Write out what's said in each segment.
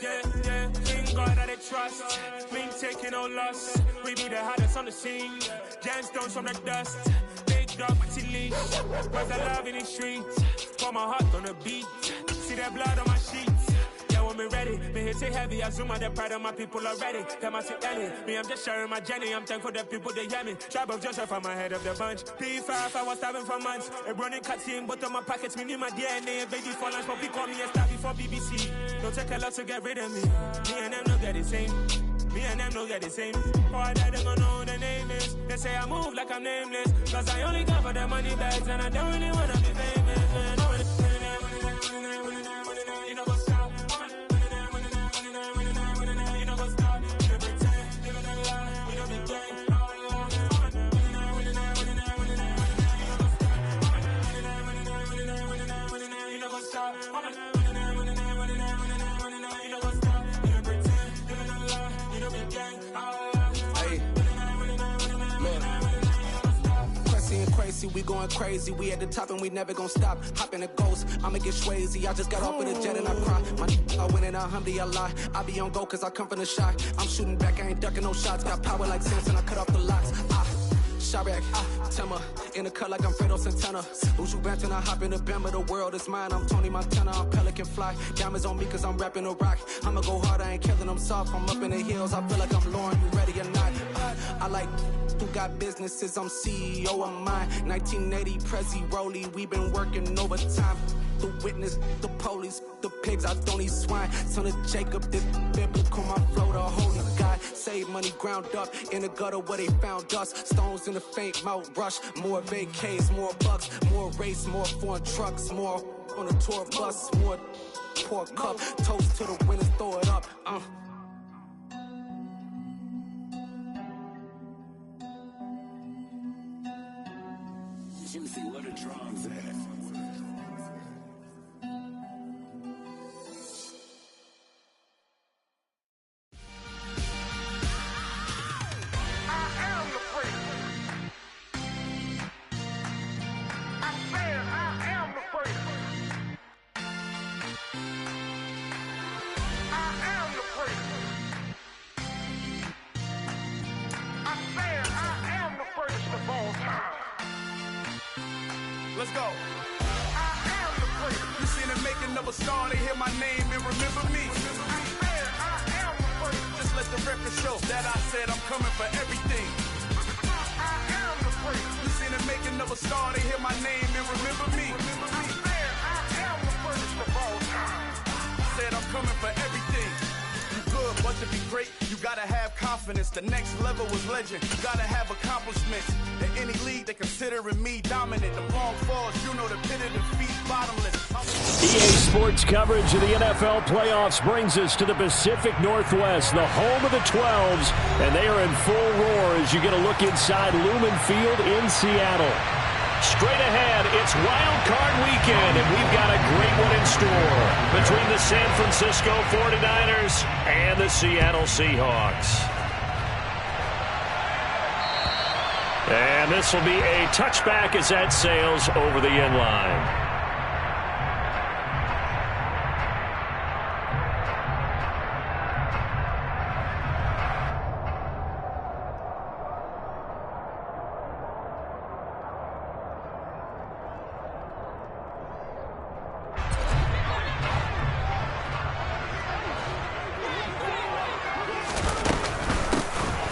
In God that I trust, we ain't taking no loss. We be the hardest on the scene. Gemstones from the dust. Big dog, pretty leash. Where's the love in the streets? Pour my heart on the beat. See that blood on my sheets. Yeah, when me ready, me hit it heavy. I zoom out the pride of my people already. Them I see Ellie. Me, I'm just sharing my journey. I'm thankful that people they hear me. Tribe of Joseph, I'm ahead of the bunch. P5, I was starving for months. A running cutscene, but on my pockets, me need my DNA. Baby for lunch, but we call me a star before BBC. Don't take a lot to get rid of me. Me and them no get the same. Me and them no get the same. Oh, I died, they gon' know who the name is. They say I move like I'm nameless. Cause I only got for the money bags. And I don't really wanna be famous, man. You know what's up? You know what's up? You pretend, living a lie. We don't be gay. You know what's up? We going crazy, we at the top and we never gonna stop. Hop in a ghost, I'ma get swayzy. I just got off with a jet and I cry. My I win in a Humvee, I lie. I be on go cause I come from the shot. I'm shooting back, I ain't ducking no shots. Got power like Samson, I cut off the locks. Chirac, Timmer, in the cut like I'm Fredo Santana. Uju Banton, I hop in the Bama, the world is mine. I'm Tony Montana, I'm Pelican Fly. Diamonds on me cause I'm rapping a rock. I'ma go hard, I ain't killing them soft. I'm up in the hills, I feel like I'm Lauren, you ready or not? I like who got businesses, I'm CEO of mine. 1980, Prezi Rolly, we been working overtime. The witness, the police, the pigs, I don't eat swine. Son of Jacob, this biblical, my flow, the holy God. Save money ground up in the gutter where they found us. Stones in the faint mouth rush. More vacays, more bucks, more race, more foreign trucks, more on a tour bus, more pour cup. Toast to the winners, throw it up. Juicy, where the drums at? Let's go. I am the first. You seen the making of a star, they hear my name and remember me. I am the first. Just let the record show that I said I'm coming for everything. I am the first. You seen the making of a star, they hear my name and remember me. I am the first of all time. Said I'm coming for everything. You good, but to be great, you gotta have confidence. The next level was legend. You gotta have accomplishments. In any league, they considering me dominant. The long falls, you know the pit of defeat, bottomless. EA Sports coverage of the NFL playoffs brings us to the Pacific Northwest, the home of the 12s, and they are in full roar as you get a look inside Lumen Field in Seattle. Straight ahead, it's Wildcard Weekend, and we've got a great one in store between the San Francisco 49ers and the Seattle Seahawks. And this will be a touchback as that sails over the end line.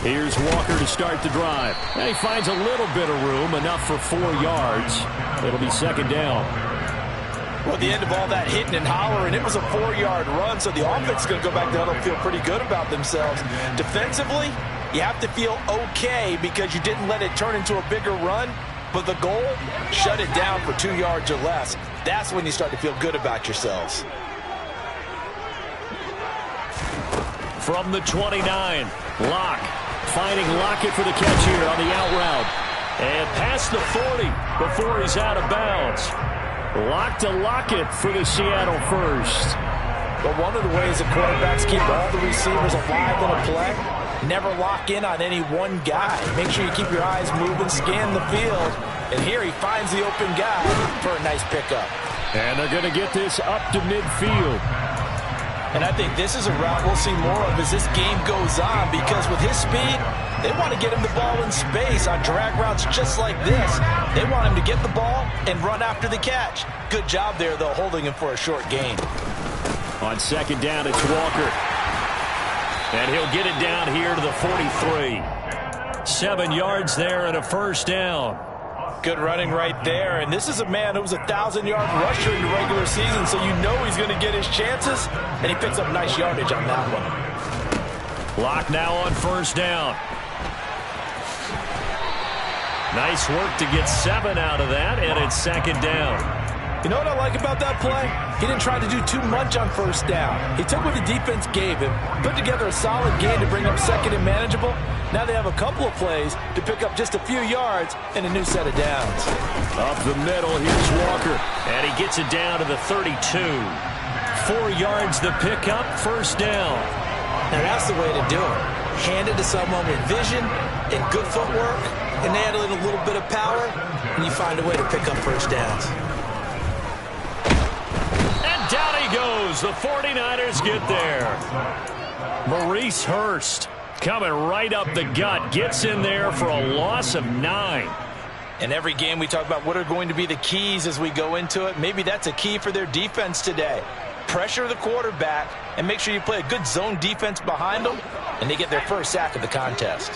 Here's Walker to start the drive. And he finds a little bit of room, enough for 4 yards. It'll be second down. Well, at the end of all that hitting and hollering, it was a 4-yard run, so the offense is going to go back down and feel pretty good about themselves. Defensively, you have to feel okay because you didn't let it turn into a bigger run, but the goal, shut it down for 2 yards or less. That's when you start to feel good about yourselves. From the 29, Locke. Finding Lockett for the catch here on the out route. And past the 40 before he's out of bounds. Lock to Lockett for the Seattle first. But one of the ways that quarterbacks keep all the receivers alive in a play, never lock in on any one guy. Make sure you keep your eyes moving, scan the field. And here he finds the open guy for a nice pickup. And they're going to get this up to midfield. And I think this is a route we'll see more of as this game goes on, because with his speed, they want to get him the ball in space on drag routes just like this. They want him to get the ball and run after the catch. Good job there, though, holding him for a short gain. On second down, it's Walker. And he'll get it down here to the 43. 7 yards there and a first down. Good running right there. And this is a man who was a 1,000-yard rusher in the regular season, so you know he's going to get his chances. And he picks up nice yardage on that one. Lock now on first down. Nice work to get 7 out of that, and it's second down. You know what I like about that play? He didn't try to do too much on first down. He took what the defense gave him, put together a solid game to bring up second and manageable. Now they have a couple of plays to pick up just a few yards and a new set of downs. Up the middle, here's Walker, and he gets it down to the 32. 4 yards the pickup, first down. Now that's the way to do it. Hand it to someone with vision and good footwork, and add in a little bit of power, and you find a way to pick up first downs. And down he goes. The 49ers get there. Maurice Hurst coming right up the gut. Gets in there for a loss of 9. In every game we talk about what are going to be the keys as we go into it. Maybe that's a key for their defense today. Pressure the quarterback and make sure you play a good zone defense behind them, and they get their first sack of the contest.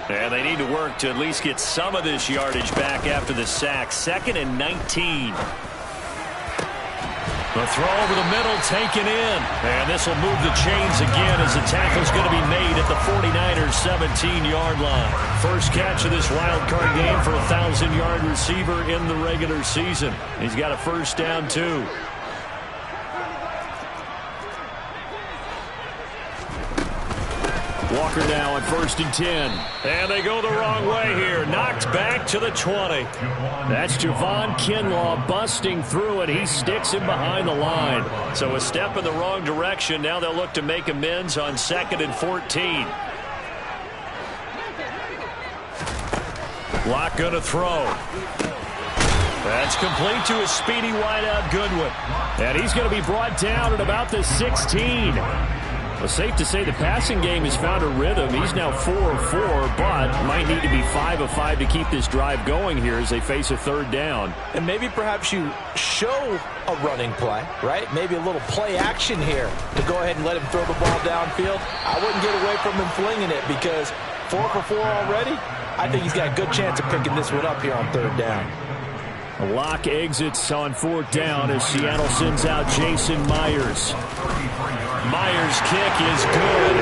And they need to work to at least get some of this yardage back after the sack. 2nd and 19. The throw over the middle taken in. And this will move the chains again as the tackle's going to be made at the 49ers 17-yard line. First catch of this wild card game for a 1,000-yard receiver in the regular season. He's got a first down, too. Walker now on 1st and 10. And they go the wrong way here. Knocked back to the 20. That's Javon Kinlaw busting through it. He sticks him behind the line. So a step in the wrong direction. Now they'll look to make amends on 2nd and 14. Lock going to throw. That's complete to a speedy wideout Goodwin. And he's going to be brought down at about the 16. Well, safe to say the passing game has found a rhythm. He's now 4 of 4, but might need to be 5 of 5 to keep this drive going here as they face a third down. And maybe perhaps you show a running play, right? Maybe a little play action here to go ahead and let him throw the ball downfield. I wouldn't get away from him flinging it because 4 for 4 already. I think he's got a good chance of picking this one up here on third down. Lock exits on 4th down as Seattle sends out Jason Myers. Myers' kick is good.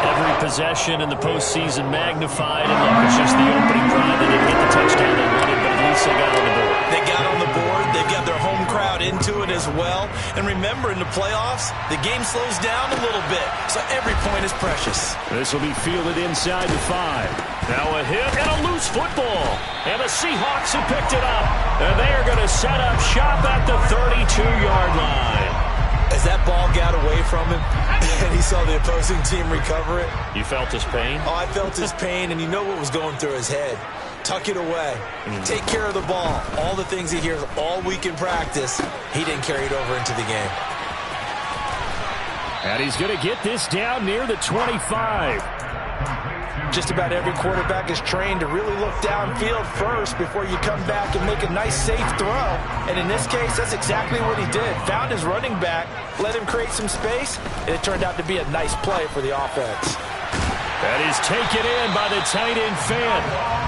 Every possession in the postseason magnified, and look, it's just the opening drive. They didn't get the touchdown they wanted, but at least they got on the board. They got on the board. They've got their home crowd into it as well. And remember, in the playoffs, the game slows down a little bit, so every point is precious. This will be fielded inside the 5. Now a hit and a loose football. And the Seahawks have picked it up. And they are going to set up shop at the 32-yard line. As that ball got away from him and he saw the opposing team recover it. You felt his pain? Oh, I felt his pain, and you know what was going through his head. Tuck it away. Take care of the ball. All the things he hears all week in practice, he didn't carry it over into the game. And he's going to get this down near the 25. Just about every quarterback is trained to really look downfield first before you come back and make a nice, safe throw. And in this case, that's exactly what he did. Found his running back, let him create some space, and it turned out to be a nice play for the offense. That is taken in by the tight end Fan.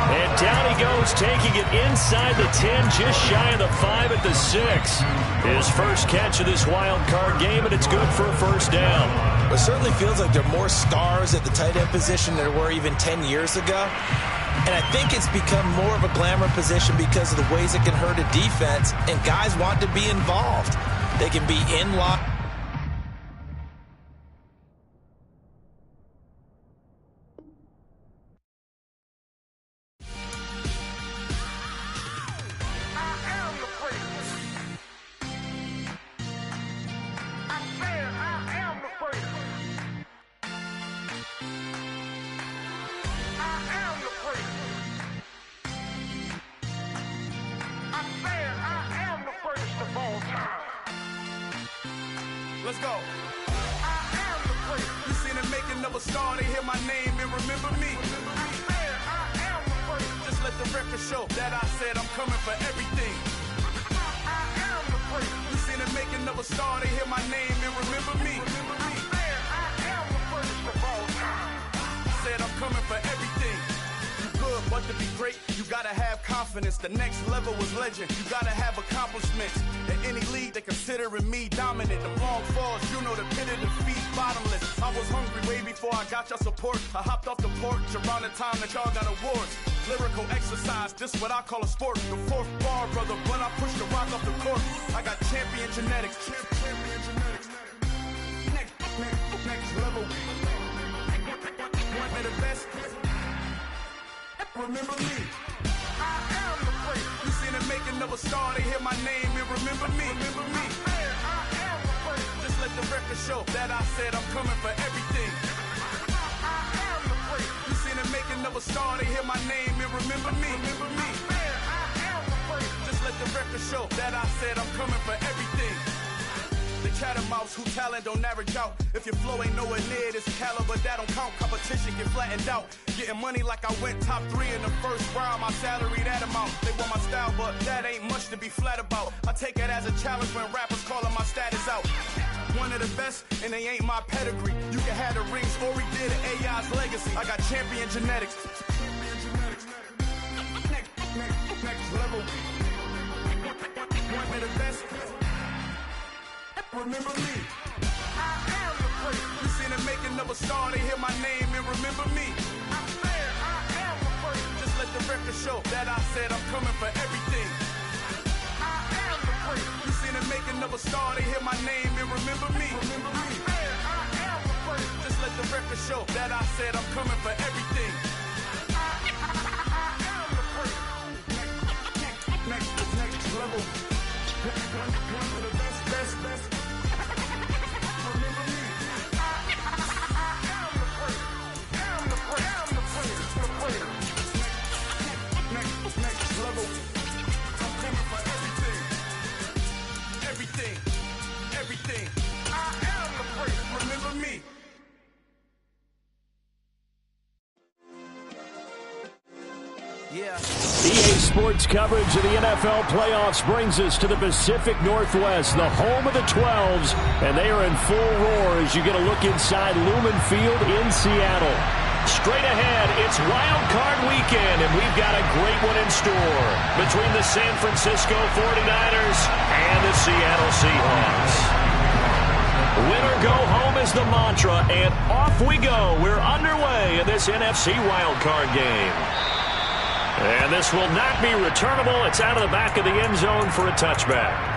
And down he goes, taking it inside the 10, just shy of the 5 at the 6. His first catch of this wild card game, and it's good for a first down. It certainly feels like there are more stars at the tight end position than there were even 10 years ago. And I think it's become more of a glamour position because of the ways it can hurt a defense, and guys want to be involved. They can be in lock. Let's go. I am the place. You seen the making of a star, they hear my name and remember me. I am the place. Just let the record show that I said I'm coming for everything. I am the place. You seen the making of a star, they hear my name and remember me. I am the first of all time. Said I'm coming for everything. You good, but to be great, you gotta have confidence. The next level was legend. You gotta have accomplishments. In any league, they considering me dominant. The long falls, you know the pit of defeat, bottomless. I was hungry way before I got your support. I hopped off the porch around the time that y'all got awards. Lyrical exercise, this what I call a sport. The fourth bar, brother, when I push the rock off the court. I got champion genetics. Champion genetics. Next level. One of the best. Remember me. I am the place. You seen the making of a star, they hear my name and remember me. Remember me. I am the place. Just let the record show that I said I'm coming for everything. I am the place. You seen the making of a star, they hear my name and remember me. Remember me. I am the place. Just let the record show that I said I'm coming for everything. The chattermouths who talent don't average out. If your flow ain't nowhere near this caliber, that don't count. Competition get flattened out. Getting money like I went top 3 in the first round. My salary that amount. They want my style, but that ain't much to be flat about. I take it as a challenge when rappers calling my status out. One of the best, and they ain't my pedigree. You can have the rings, or we did it, AI's legacy. I got champion genetics. Next level. One of the best. Remember me. I am the place. You seen the making of a star, they hear my name and remember me. I am the place. Just let the record show that I said I'm coming for everything. I am the place. You seen the making of a star, they hear my name and remember me. Remember me. I am the place. Just let the record show that I said I'm coming for everything. I am the place. Next level. One of the best. Next level. I'm coming for everything. Everything. I am the place. Remember me. Yeah. EA Sports coverage of the NFL playoffs brings us to the Pacific Northwest, the home of the 12s, and they are in full roar as you get a look inside Lumen Field in Seattle. Straight ahead, it's Wildcard weekend, and we've got a great one in store between the San Francisco 49ers and the Seattle Seahawks. Win or go home is the mantra, and off we go. We're underway in this NFC Wildcard game. And this will not be returnable. It's out of the back of the end zone for a touchback.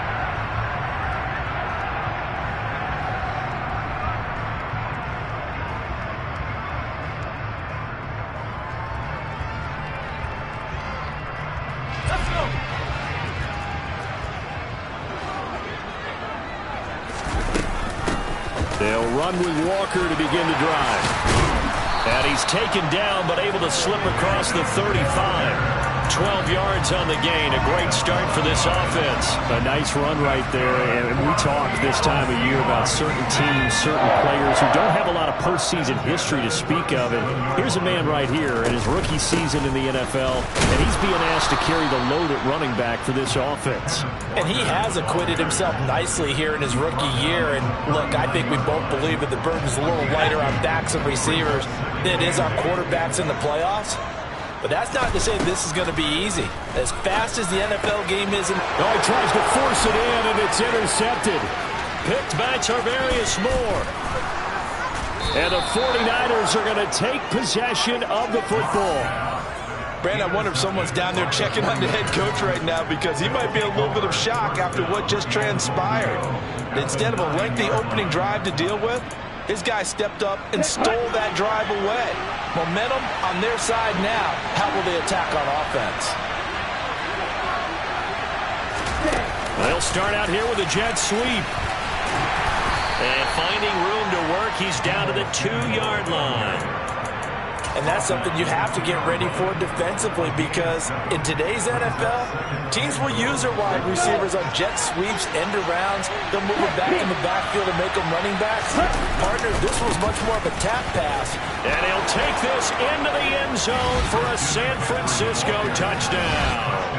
They'll run with Walker to begin the drive. And he's taken down, but able to slip across the 35. 12 yards on the gain. A great start for this offense. A nice run right there. And we talk this time of year about certain teams, certain players who don't have a lot of postseason history to speak of. And here's a man right here in his rookie season in the NFL, and he's being asked to carry the load at running back for this offense. And he has acquitted himself nicely here in his rookie year. And look, I think we both believe that the burden's a little lighter on backs and receivers than it is on quarterbacks in the playoffs. But that's not to say this is going to be easy. As fast as the NFL game is. He tries to force it in, and it's intercepted. Picked by Tarvarius Moore. And the 49ers are going to take possession of the football. Brandon, I wonder if someone's down there checking on the head coach right now, because he might be in a little bit of shock after what just transpired. Instead of a lengthy opening drive to deal with, his guy stepped up and stole that drive away. Momentum on their side now. How will they attack on offense? They'll start out here with a jet sweep. And finding room to work, he's down to the 2-yard line. And that's something you have to get ready for defensively, because in today's NFL, teams will use their wide receivers on jet sweeps, end arounds. They'll move them back in the backfield and make them running backs. Partner, this was much more of a tap pass. And he'll take this into the end zone for a San Francisco touchdown.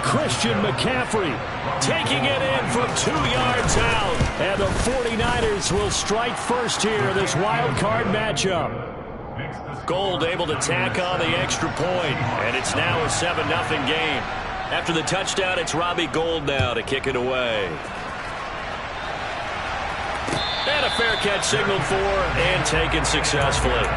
Christian McCaffrey taking it in from 2 yards out. And the 49ers will strike first here in this wild card matchup. Gold able to tack on the extra point, and it's now a 7-0 game. After the touchdown, it's Robbie Gould now to kick it away. And a fair catch signaled for and taken successfully.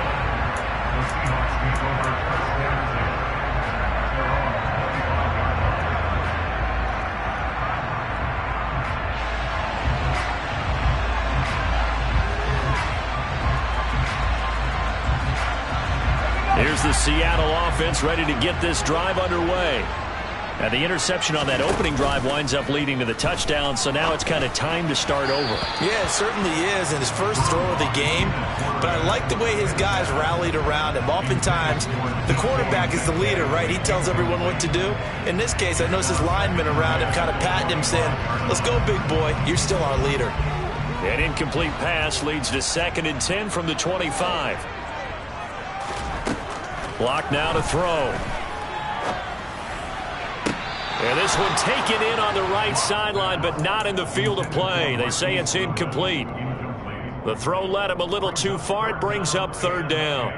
Here's the Seattle offense ready to get this drive underway. Now, the interception on that opening drive winds up leading to the touchdown, so now it's kind of time to start over. Yeah, it certainly is in his first throw of the game. But I like the way his guys rallied around him. Oftentimes, the quarterback is the leader, right? He tells everyone what to do. In this case, I noticed his linemen around him kind of patting him, saying, "Let's go, big boy. You're still our leader." An incomplete pass leads to 2nd and 10 from the 25. Block now to throw. And this one taken in on the right sideline, but not in the field of play. They say it's incomplete. The throw led him a little too far. It brings up 3rd down.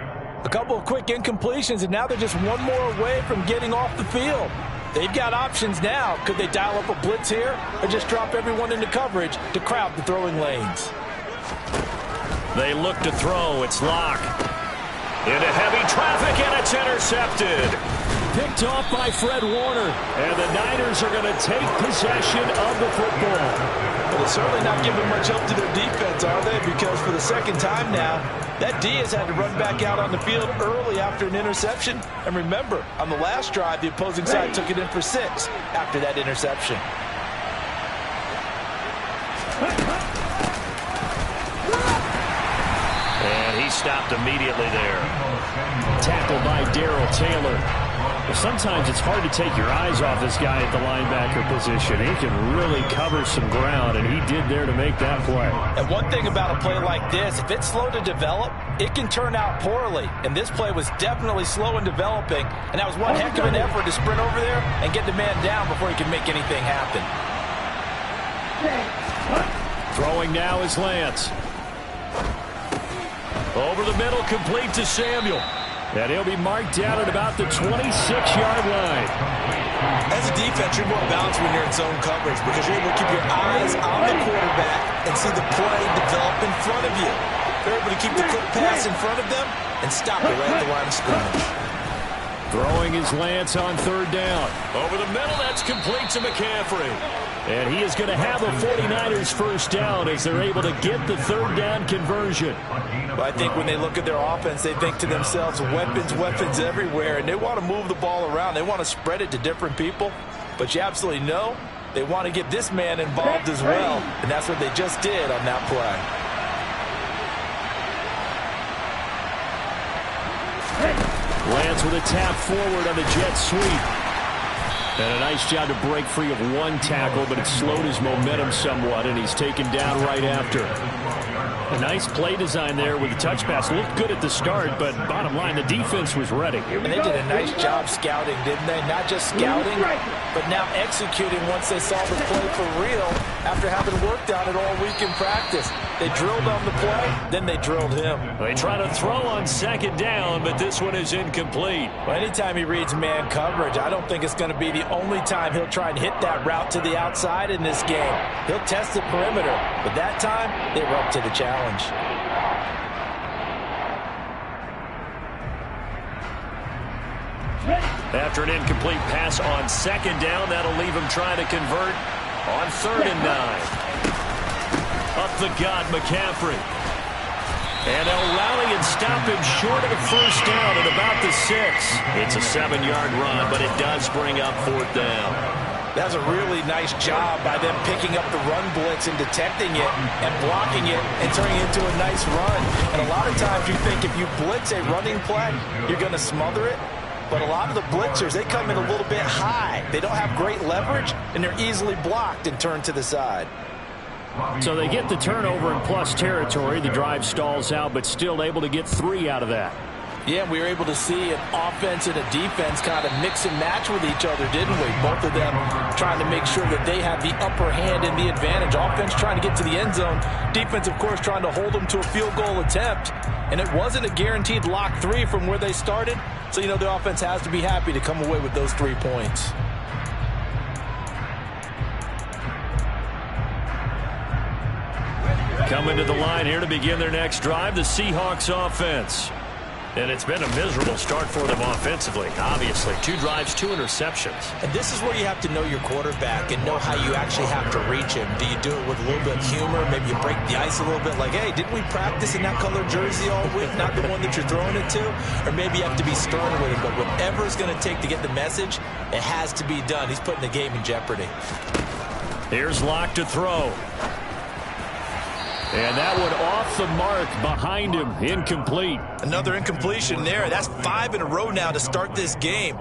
A couple of quick incompletions, and now they're just one more away from getting off the field. They've got options now. Could they dial up a blitz here, or just drop everyone into coverage to crowd the throwing lanes? They look to throw. It's Locke. Into heavy traffic, and it's intercepted. Picked off by Fred Warner. And the Niners are going to take possession of the football. Well, they're certainly not giving much help to their defense, are they? Because for the second time now, that D has had to run back out on the field early after an interception. And remember, on the last drive, the opposing side took it in for 6 after that interception. And he stopped immediately there. Tackled by Darrell Taylor. Sometimes it's hard to take your eyes off this guy at the linebacker position. He can really cover some ground, and he did there to make that play. And one thing about a play like this, if it's slow to develop, it can turn out poorly. And this play was definitely slow in developing, and that was one heck of an effort to sprint over there and get the man down before he could make anything happen. Throwing now is Lance. Over the middle, complete to Samuel. And he'll be marked down at about the 26-yard line. As a defense, you're more balanced when you're in zone coverage because you're able to keep your eyes on the quarterback and see the play develop in front of you. You're able to keep the quick pass in front of them and stop it right at the line of scrimmage. Throwing is Lance on 3rd down. Over the middle, that's complete to McCaffrey. And he is going to have a 49ers first down as they're able to get the 3rd down conversion. Well, I think when they look at their offense, they think to themselves, weapons everywhere, and they want to move the ball around. They want to spread it to different people. But you absolutely know they want to get this man involved as well, and that's what they just did on that play. Lance with a tap forward on the jet sweep. And a nice job to break free of one tackle, but it slowed his momentum somewhat, and he's taken down right after. A nice play design there with the touch pass. Looked good at the start, but bottom line, the defense was ready. And they did a nice job scouting, didn't they? Not just scouting, but now executing once they saw the play for real after having worked on it all week in practice. They drilled on the play, then they drilled him. They try to throw on 2nd down, but this one is incomplete. Well, anytime he reads man coverage, I don't think it's going to be the only time he'll try and hit that route to the outside in this game. He'll test the perimeter, but that time, they were up to the challenge. After an incomplete pass on 2nd down, that'll leave him trying to convert on 3rd and 9. Up the gut, McCaffrey. And they'll rally and stop him short of the first down at about the 6. It's a 7-yard run, but it does bring up 4th down. That's a really nice job by them picking up the run blitz and detecting it and blocking it and turning it into a nice run. And a lot of times you think if you blitz a running play, you're going to smother it. But a lot of the blitzers, they come in a little bit high. They don't have great leverage, and they're easily blocked and turned to the side. So they get the turnover in plus territory. The drive stalls out, but still able to get 3 out of that. Yeah, we were able to see an offense and a defense kind of mix and match with each other, didn't we? Both of them trying to make sure that they have the upper hand and the advantage. Offense trying to get to the end zone. Defense, of course, trying to hold them to a field goal attempt. And it wasn't a guaranteed lock 3 from where they started. So, you know, the offense has to be happy to come away with those 3 points. Coming to the line here to begin their next drive, the Seahawks offense. And it's been a miserable start for them offensively, obviously. 2 drives, 2 interceptions. And this is where you have to know your quarterback and know how you actually have to reach him. Do you do it with a little bit of humor? Maybe you break the ice a little bit like, hey, didn't we practice in that color jersey all week? Not the one that you're throwing it to? Or maybe you have to be stern with him. But whatever it's going to take to get the message, it has to be done. He's putting the game in jeopardy. Here's Locke to throw. And that one off the mark behind him. Incomplete. Another incompletion there. That's 5 in a row now to start this game.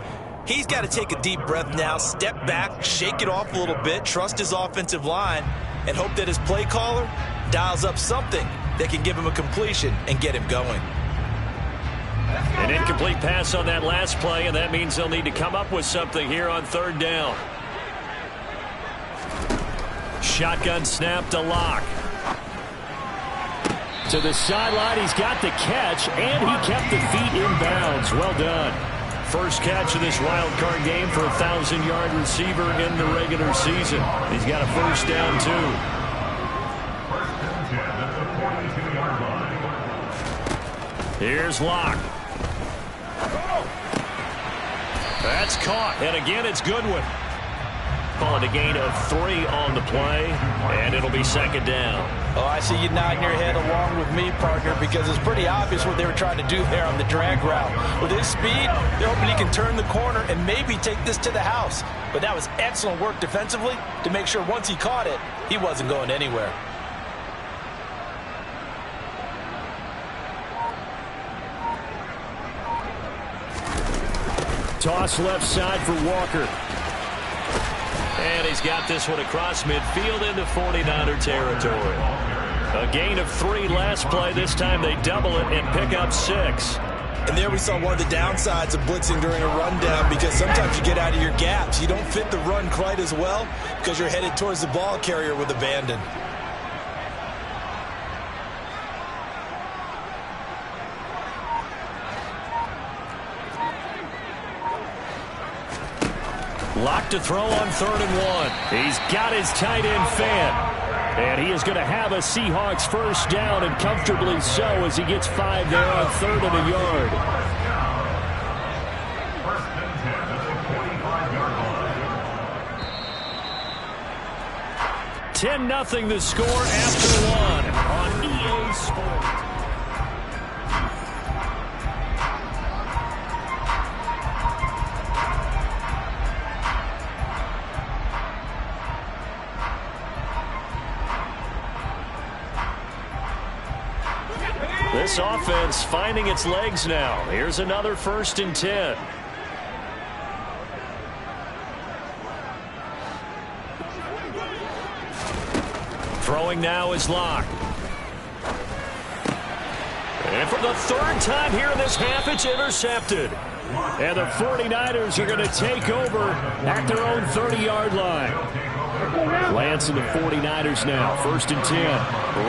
He's got to take a deep breath now, step back, shake it off a little bit, trust his offensive line, and hope that his play caller dials up something that can give him a completion and get him going. An incomplete pass on that last play, and that means they'll need to come up with something here on 3rd down. Shotgun snap to Locke. To the sideline, he's got the catch, and he kept the feet in bounds. Well done. First catch of this wild card game for a 1,000-yard receiver in the regular season. He's got a first down, too. Here's Locke. That's caught, and again, it's Goodwin. Calling a gain of 3 on the play, and it'll be 2nd down. Oh, I see you nodding your head along with me, partner, because it's pretty obvious what they were trying to do there on the drag route. With his speed, they're hoping he can turn the corner and maybe take this to the house. But that was excellent work defensively to make sure once he caught it, he wasn't going anywhere. Toss left side for Walker. And he's got this one across midfield into 49er territory. A gain of 3 last play. This time they double it and pick up 6. And there we saw one of the downsides of blitzing during a rundown, because sometimes you get out of your gaps. You don't fit the run quite as well because you're headed towards the ball carrier with abandon. Locke to throw on 3rd and 1. He's got his tight end fan. And he is going to have a Seahawks first down, and comfortably so, as he gets 5 there on 3rd and a yard. 10-0 the score after 1 on EA Sports. This offense finding its legs now. Here's another 1st and 10. Throwing now is Locke. And for the 3rd time here in this half, it's intercepted. And the 49ers are going to take over at their own 30-yard line. Lance and the 49ers now. 1st and 10.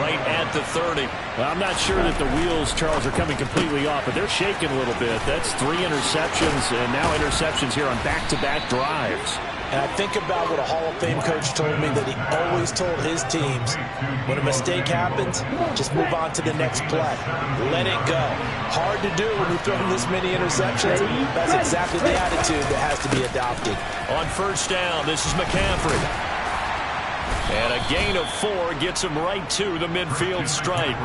Right at the 30. Well, I'm not sure that the wheels, Charles, are coming completely off, but they're shaking a little bit. That's 3 interceptions, and now interceptions here on back-to-back drives. And I think about what a Hall of Fame coach told me, that he always told his teams, when a mistake happens, just move on to the next play. Let it go. Hard to do when you're throwing this many interceptions. That's exactly the attitude that has to be adopted. On 1st down, this is McCaffrey. And a gain of 4 gets him right to the midfield stripe.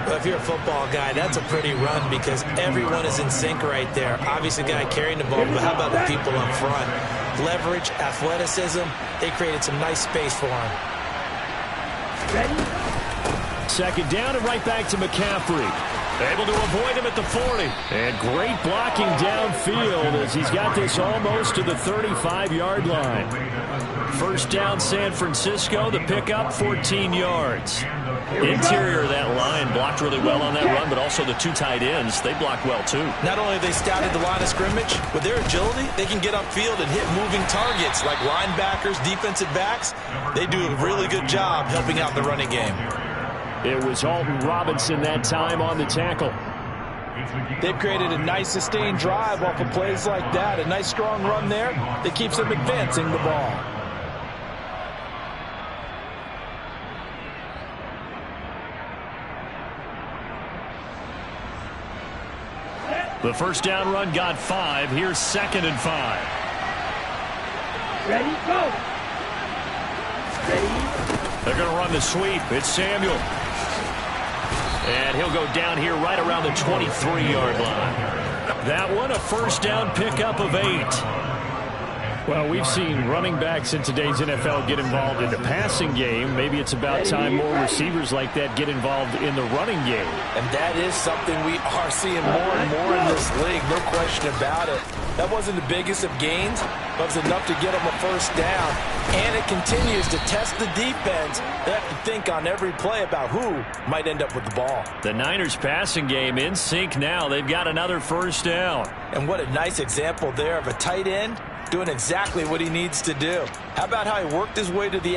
Well, if you're a football guy, that's a pretty run, because everyone is in sync right there. Obviously, the guy carrying the ball, but how about the people up front? leverage, athleticism. They created some nice space for him. Second down and right back to McCaffrey. Able to avoid him at the 40. And great blocking downfield as he's got this almost to the 35-yard line. First down, San Francisco. The pickup, 14 yards. Interior of that line blocked really well on that run, but also the two tight ends, they blocked well too. Not only have they scouted the line of scrimmage, with their agility, they can get upfield and hit moving targets like linebackers, defensive backs. They do a really good job helping out the running game. It was Alton Robinson that time on the tackle. They've created a nice sustained drive off of plays like that. A nice strong run there that keeps them advancing the ball. The first down run got 5. Here's 2nd and 5. Ready, go. Ready. They're going to run the sweep. It's Samuel. And he'll go down here right around the 23-yard line. That one, a first down pickup of 8. Well, we've seen running backs in today's NFL get involved in the passing game. Maybe it's about time more receivers like that get involved in the running game. And that is something we are seeing more and more in this league, no question about it. That wasn't the biggest of gains, but it was enough to get them a first down. And it continues to test the defense. They have to think on every play about who might end up with the ball. The Niners passing game in sync now. They've got another first down. And what a nice example there of a tight end doing exactly what he needs to do. How about how he worked his way to the